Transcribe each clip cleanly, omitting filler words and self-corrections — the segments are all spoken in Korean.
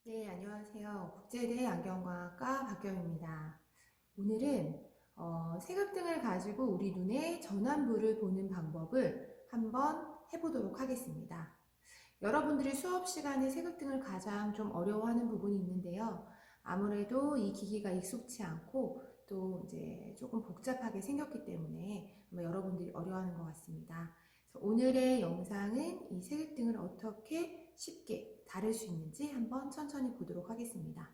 네, 안녕하세요. 국제대 안경광학과 박경입니다. 오늘은 색업등을 가지고 우리 눈의 전환부를 보는 방법을 한번 해보도록 하겠습니다. 여러분들이 수업 시간에 색업등을 가장 좀 어려워하는 부분이 있는데요. 아무래도 이 기기가 익숙치 않고 또 이제 조금 복잡하게 생겼기 때문에 아마 여러분들이 어려워하는 것 같습니다. 그래서 오늘의 영상은 이 색업등을 어떻게 쉽게 다룰 수 있는지 한번 천천히 보도록 하겠습니다.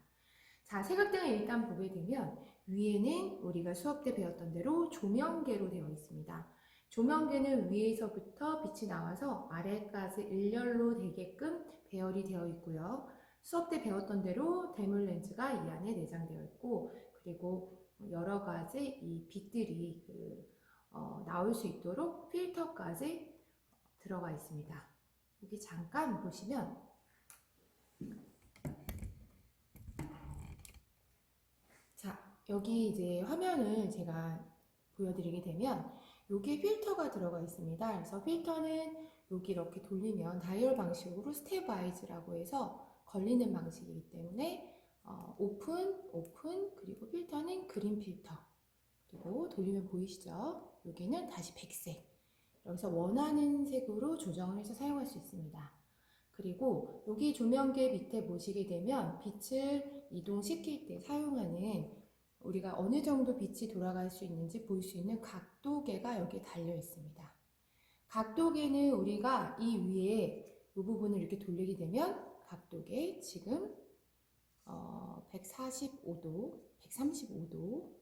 자, 색업등을 일단 보게 되면 위에는 우리가 수업 때 배웠던 대로 조명계로 되어 있습니다. 조명계는 위에서부터 빛이 나와서 아래까지 일렬로 되게끔 배열이 되어 있고요. 수업 때 배웠던 대로 대물 렌즈가 이 안에 내장되어 있고, 그리고 여러 가지 이 빛들이 나올 수 있도록 필터까지 들어가 있습니다. 여기 잠깐 보시면 자, 여기 이제 화면을 제가 보여드리게 되면 여기에 필터가 들어가 있습니다. 그래서 필터는 여기 이렇게 돌리면 다이얼 방식으로 스텝 와이즈라고 해서 걸리는 방식이기 때문에 오픈, 오픈, 그리고 필터는 그린 필터. 그리고 돌리면 보이시죠? 여기는 다시 백색. 여기서 원하는 색으로 조정을 해서 사용할 수 있습니다. 그리고 여기 조명계 밑에 보시게 되면 빛을 이동시킬 때 사용하는 우리가 어느 정도 빛이 돌아갈 수 있는지 볼 수 있는 각도계가 여기에 달려 있습니다. 각도계는 우리가 이 위에 이 부분을 이렇게 돌리게 되면 각도계 지금 145도, 135도,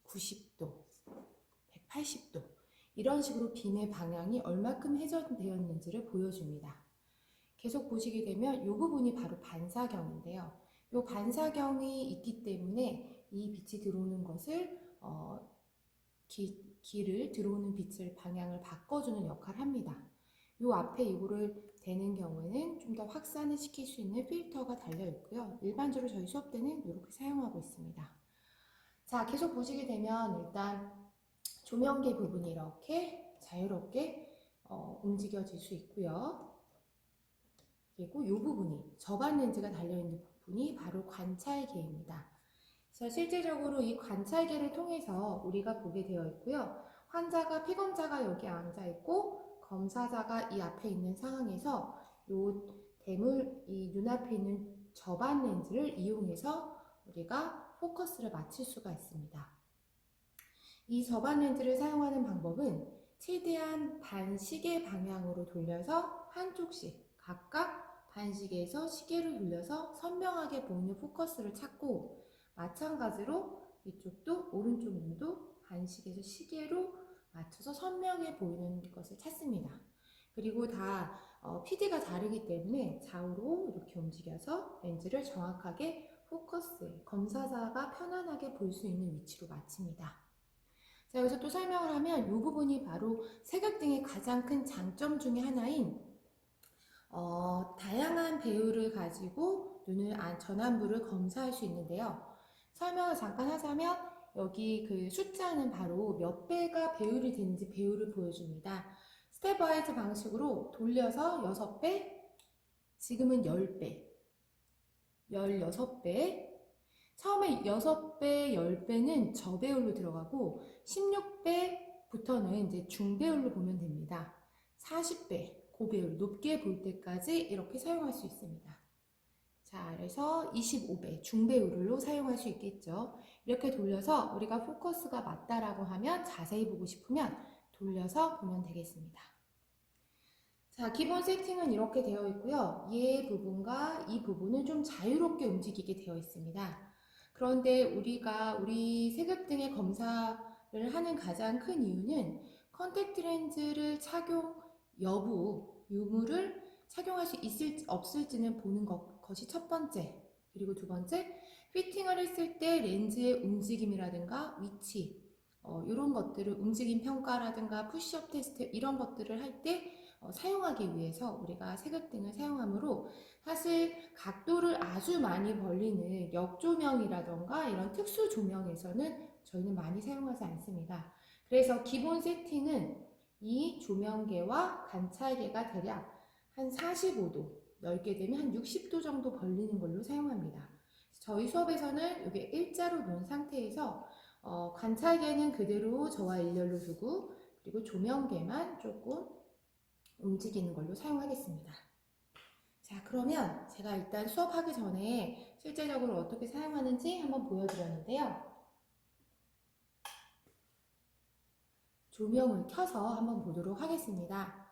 90도, 180도 이런 식으로 빔의 방향이 얼마큼 회전되었는지를 보여줍니다. 계속 보시게 되면 이 부분이 바로 반사경인데요. 이 반사경이 있기 때문에 이 빛이 들어오는 것을 길을 들어오는 빛을 방향을 바꿔주는 역할을 합니다. 이 앞에 이거를 대는 경우에는 좀 더 확산을 시킬 수 있는 필터가 달려 있고요. 일반적으로 저희 수업 때는 이렇게 사용하고 있습니다. 자, 계속 보시게 되면 일단 조명계 부분이 이렇게 자유롭게 움직여질 수 있고요. 그리고 이 부분이 저반 렌즈가 달려있는 부분이 바로 관찰계입니다. 그래서 실제적으로 이 관찰계를 통해서 우리가 보게 되어 있고요. 환자가, 피검자가 여기 앉아 있고 검사자가 이 앞에 있는 상황에서 이 눈앞에 있는 저반 렌즈를 이용해서 우리가 포커스를 맞출 수가 있습니다. 이 저반 렌즈를 사용하는 방법은 최대한 반시계 방향으로 돌려서 한쪽씩 각각 반시계에서 시계를 돌려서 선명하게 보이는 포커스를 찾고, 마찬가지로 이쪽도 오른쪽 눈도 반시계에서 시계로 맞춰서 선명해 보이는 것을 찾습니다. 그리고 다 PD가 다르기 때문에 좌우로 이렇게 움직여서 렌즈를 정확하게 포커스에 검사자가 편안하게 볼 수 있는 위치로 맞춥니다. 자, 여기서 또 설명을 하면 이 부분이 바로 색업등의 가장 큰 장점 중에 하나인 다양한 배율을 가지고 눈을 전환부를 검사할 수 있는데요. 설명을 잠깐 하자면 여기 그 숫자는 바로 몇 배가 배율이 되는지 배율을 보여줍니다. 스텝와이즈 방식으로 돌려서 6배, 지금은 10배, 16배, 처음에 6배, 10배는 저배율로 들어가고 16배부터는 이제 중배율로 보면 됩니다. 40배, 고배율, 높게 볼 때까지 이렇게 사용할 수 있습니다. 자, 그래서 25배, 중배율로 사용할 수 있겠죠. 이렇게 돌려서 우리가 포커스가 맞다라고 하면 자세히 보고 싶으면 돌려서 보면 되겠습니다. 자, 기본 세팅은 이렇게 되어 있고요. 이 부분과 이 부분은 좀 자유롭게 움직이게 되어 있습니다. 그런데 우리 색업등의 검사를 하는 가장 큰 이유는 컨택트 렌즈를 착용 여부, 유무를 착용할 수 있을지 없을지는 보는 것이 첫 번째. 그리고 두 번째, 피팅을 했을 때 렌즈의 움직임이라든가 위치, 이런 것들을 움직임 평가라든가 푸시업 테스트 이런 것들을 할 때 사용하기 위해서 우리가 색업등을 사용하므로 사실 각도를 아주 많이 벌리는 역조명이라던가 이런 특수 조명에서는 저희는 많이 사용하지 않습니다. 그래서 기본 세팅은 이 조명계와 관찰계가 대략 한 45도 넓게 되면 한 60도 정도 벌리는 걸로 사용합니다. 저희 수업에서는 이게 일자로 놓은 상태에서 관찰계는 그대로 저와 일렬로 두고 그리고 조명계만 조금 움직이는 걸로 사용하겠습니다. 자, 그러면 제가 일단 수업하기 전에 실제적으로 어떻게 사용하는지 한번 보여드렸는데요. 조명을 켜서 한번 보도록 하겠습니다.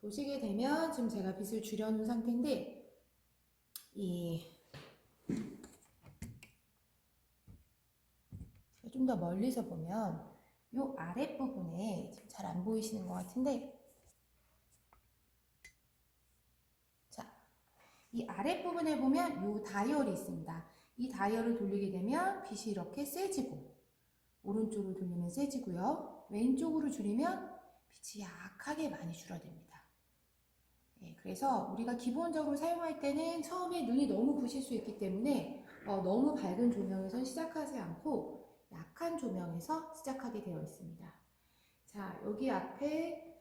보시게 되면 지금 제가 빛을 줄여놓은 상태인데 좀 더 멀리서 보면 이 아랫부분에 지금 잘 안 보이시는 것 같은데 이 아랫부분에 보면 이 다이얼이 있습니다. 이 다이얼을 돌리게 되면 빛이 이렇게 세지고 오른쪽으로 돌리면 세지고요. 왼쪽으로 줄이면 빛이 약하게 많이 줄어듭니다. 그래서 우리가 기본적으로 사용할 때는 처음에 눈이 너무 부실 수 있기 때문에 너무 밝은 조명에서 시작하지 않고 약한 조명에서 시작하게 되어 있습니다. 자, 여기 앞에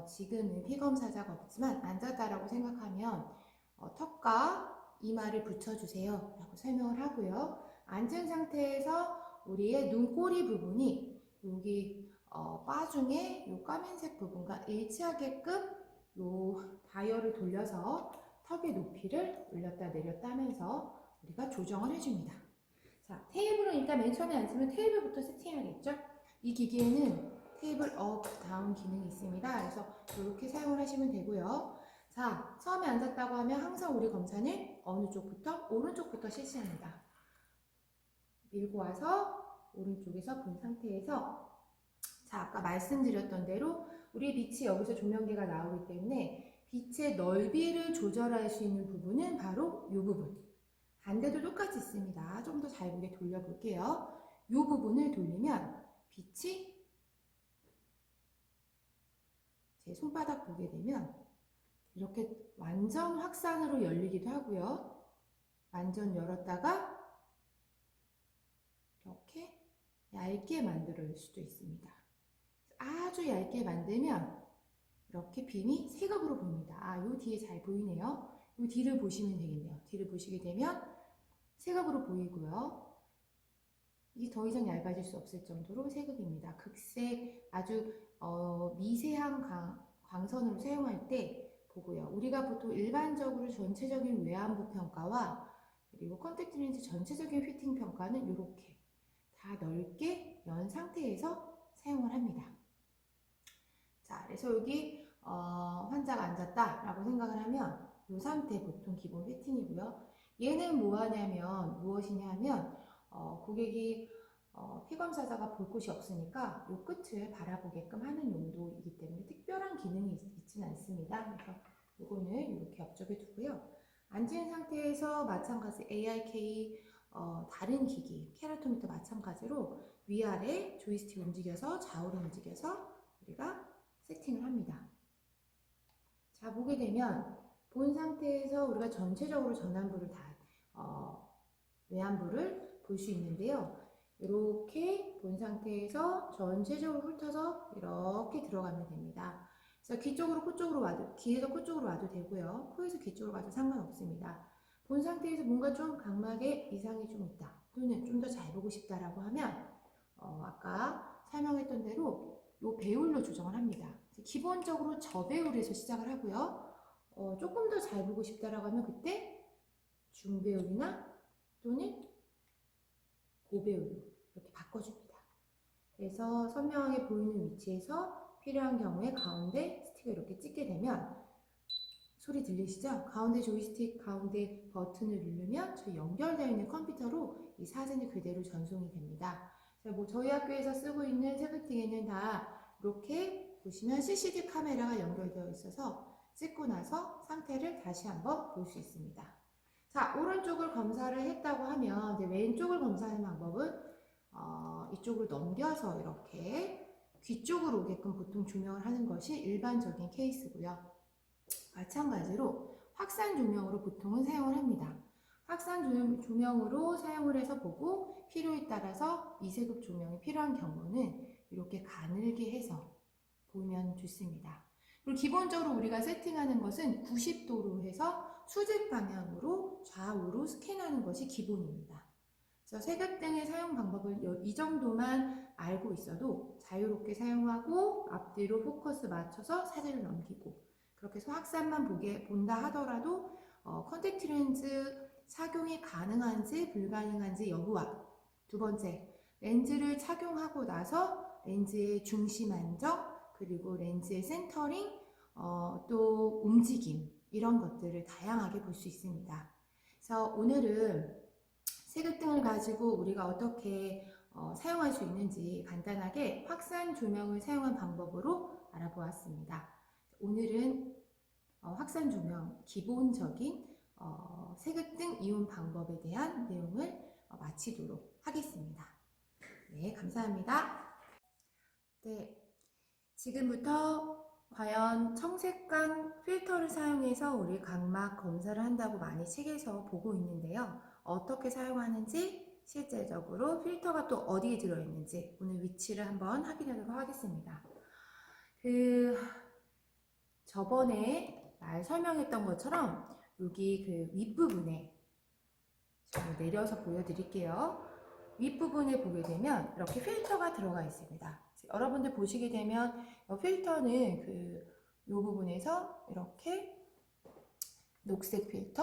지금은 피검사자가 없지만 앉았다라고 생각하면 턱과 이마를 붙여주세요 라고 설명을 하고요. 앉은 상태에서 우리의 눈꼬리 부분이 여기 바중에 이 까만색 부분과 일치하게끔 이 다이얼을 돌려서 턱의 높이를 올렸다 내렸다 하면서 우리가 조정을 해줍니다. 자, 테이블은 일단 맨 처음에 앉으면 테이블부터 세팅해야겠죠? 이 기기에는 테이블 업, 다운 기능이 있습니다. 그래서 이렇게 사용을 하시면 되고요. 자, 처음에 앉았다고 하면 항상 우리 검사는 어느 쪽부터? 오른쪽부터 실시합니다. 밀고 와서 오른쪽에서 본 상태에서 자, 아까 말씀드렸던 대로 우리 빛이 여기서 조명계가 나오기 때문에 빛의 넓이를 조절할 수 있는 부분은 바로 이 부분. 반대도 똑같이 있습니다. 좀 더 잘 보게 돌려볼게요. 이 부분을 돌리면 빛이 제 손바닥 보게 되면 이렇게 완전 확산으로 열리기도 하고요. 완전 열었다가 이렇게 얇게 만들 수도 있습니다. 아주 얇게 만들면 이렇게 빔이 세각으로 보입니다. 아, 요 뒤에 잘 보이네요. 요 뒤를 보시면 되겠네요. 뒤를 보시게 되면 세각으로 보이고요. 이게 더 이상 얇아질 수 없을 정도로 세각입니다. 극색 아주 미세한 광선으로 사용할 때 보고요. 우리가 보통 일반적으로 전체적인 외안부 평가와 그리고 컨택트 렌즈 전체적인 피팅 평가는 이렇게 다 넓게 연 상태에서 사용을 합니다. 자, 그래서 여기 환자가 앉았다라고 생각을 하면 이 상태 보통 기본 피팅이고요. 얘는 뭐 하냐면 무엇이냐 하면 고객이 피검사자가 볼 곳이 없으니까 이 끝을 바라보게끔 하는 용도이기 때문에 특별한 기능이 있지는 않습니다. 그래서 이거는 이렇게 옆쪽에 두고요. 앉은 상태에서 마찬가지 ARK 다른 기기 케라토미터 마찬가지로 위아래 조이스틱 움직여서 좌우로 움직여서 우리가 세팅을 합니다. 자, 보게 되면 본 상태에서 우리가 전체적으로 전환부를 다 외안부를 볼 수 있는데요. 이렇게 본 상태에서 전체적으로 훑어서 이렇게 들어가면 됩니다. 그래서 귀 쪽으로 코 쪽으로 와도, 귀에서 코 쪽으로 와도 되고요. 코에서 귀 쪽으로 와도 상관없습니다. 본 상태에서 뭔가 좀 각막에 이상이 좀 있다 또는 좀 더 잘 보고 싶다라고 하면 아까 설명했던 대로 이 배울로 조정을 합니다. 기본적으로 저배울에서 시작을 하고요. 조금 더 잘 보고 싶다라고 하면 그때 중배울이나 또는 고배울로 이렇게 바꿔줍니다. 그래서 선명하게 보이는 위치에서 필요한 경우에 가운데 스틱을 이렇게 찍게 되면 소리 들리시죠? 가운데 조이스틱 가운데 버튼을 누르면 저희 연결되어 있는 컴퓨터로 이 사진이 그대로 전송이 됩니다. 뭐 저희 학교에서 쓰고 있는 태블릿에는 다 이렇게 보시면 CCD 카메라가 연결되어 있어서 찍고 나서 상태를 다시 한번 볼 수 있습니다. 자, 오른쪽을 검사를 했다고 하면 이제 왼쪽을 검사하는 방법은 이쪽으로 넘겨서 이렇게 귀 쪽으로 오게끔 보통 조명을 하는 것이 일반적인 케이스고요. 마찬가지로 확산 조명으로 보통은 사용을 합니다. 확산 조명으로 사용을 해서 보고 필요에 따라서 미세급 조명이 필요한 경우는 이렇게 가늘게 해서 보면 좋습니다. 그리고 기본적으로 우리가 세팅하는 것은 90도로 해서 수직 방향으로 좌우로 스캔하는 것이 기본입니다. 그래서 색역등의 사용 방법을 이 정도만 알고 있어도 자유롭게 사용하고 앞뒤로 포커스 맞춰서 사진을 넘기고, 그렇게 해서 확산만 본다 하더라도 컨택트 렌즈 착용이 가능한지 불가능한지 여부와, 두 번째, 렌즈를 착용하고 나서 렌즈의 중심 안정, 그리고 렌즈의 센터링, 또 움직임, 이런 것들을 다양하게 볼 수 있습니다. 그래서 오늘은 색역등을 가지고 우리가 어떻게 사용할 수 있는지 간단하게 확산 조명을 사용한 방법으로 알아보았습니다. 오늘은 확산 조명 기본적인 색역등 이용 방법에 대한 내용을 마치도록 하겠습니다. 네, 감사합니다. 네, 지금부터 과연 청색광 필터를 사용해서 우리 각막 검사를 한다고 많이 책에서 보고 있는데요. 어떻게 사용하는지, 실제적으로 필터가 또 어디에 들어있는지 오늘 위치를 한번 확인하도록 하겠습니다. 저번에 설명했던 것처럼 여기 그 윗부분에 내려서 보여드릴게요. 윗부분에 보게 되면 이렇게 필터가 들어가 있습니다. 여러분들 보시게 되면 이 필터는 이 부분에서 이렇게 녹색 필터,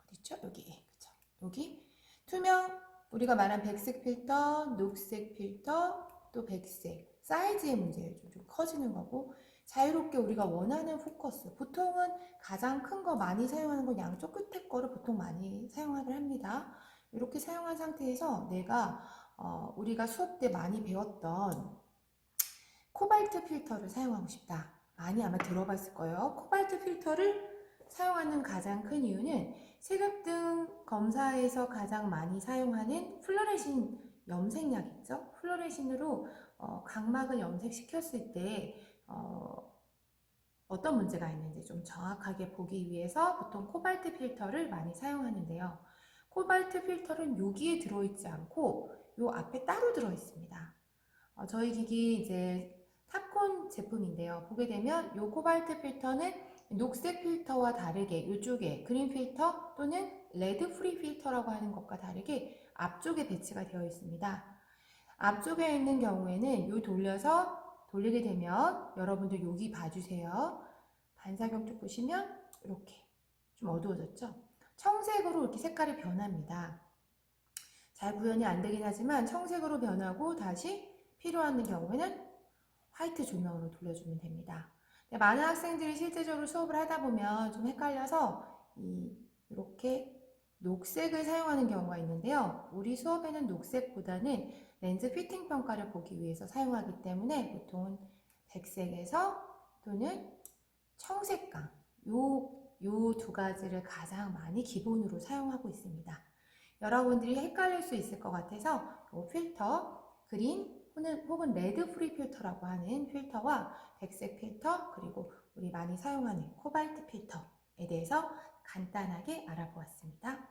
어디있죠? 여기, 그쵸? 여기 투명, 우리가 말한 백색 필터, 녹색 필터, 또 백색, 사이즈의 문제예요. 좀 커지는 거고, 자유롭게 우리가 원하는 포커스, 보통은 가장 큰 거 많이 사용하는 건 양쪽 끝에 거를 보통 많이 사용을 합니다. 이렇게 사용한 상태에서 내가 우리가 수업 때 많이 배웠던 코발트 필터를 사용하고 싶다. 많이 아마 들어봤을 거예요. 코발트 필터를 사용하는 가장 큰 이유는 색역등 검사에서 가장 많이 사용하는 플로레신 염색약 있죠? 플로레신으로 각막을 염색시켰을 때 어떤 문제가 있는지 좀 정확하게 보기 위해서 보통 코발트 필터를 많이 사용하는데요. 코발트 필터는 여기에 들어있지 않고 요 앞에 따로 들어있습니다. 저희 기기 이제 탑콘 제품인데요. 보게 되면 요 코발트 필터는 녹색 필터와 다르게 이쪽에 그린 필터 또는 레드 프리 필터라고 하는 것과 다르게 앞쪽에 배치가 되어 있습니다. 앞쪽에 있는 경우에는 요 돌리게 되면 여러분들 여기 봐주세요. 반사경 쪽 보시면 이렇게 좀 어두워졌죠? 청색으로 이렇게 색깔이 변합니다. 잘 구현이 안 되긴 하지만 청색으로 변하고 다시 필요한 경우에는 화이트 조명으로 돌려주면 됩니다. 많은 학생들이 실제적으로 수업을 하다 보면 좀 헷갈려서 이렇게 녹색을 사용하는 경우가 있는데요. 우리 수업에는 녹색보다는 렌즈 피팅 평가를 보기 위해서 사용하기 때문에 보통은 백색에서 또는 청색광, 요 두 가지를 가장 많이 기본으로 사용하고 있습니다. 여러분들이 헷갈릴 수 있을 것 같아서 이 필터, 그린 혹은 레드 프리 필터라고 하는 필터와 백색 필터, 그리고 우리 많이 사용하는 코발트 필터에 대해서 간단하게 알아보았습니다.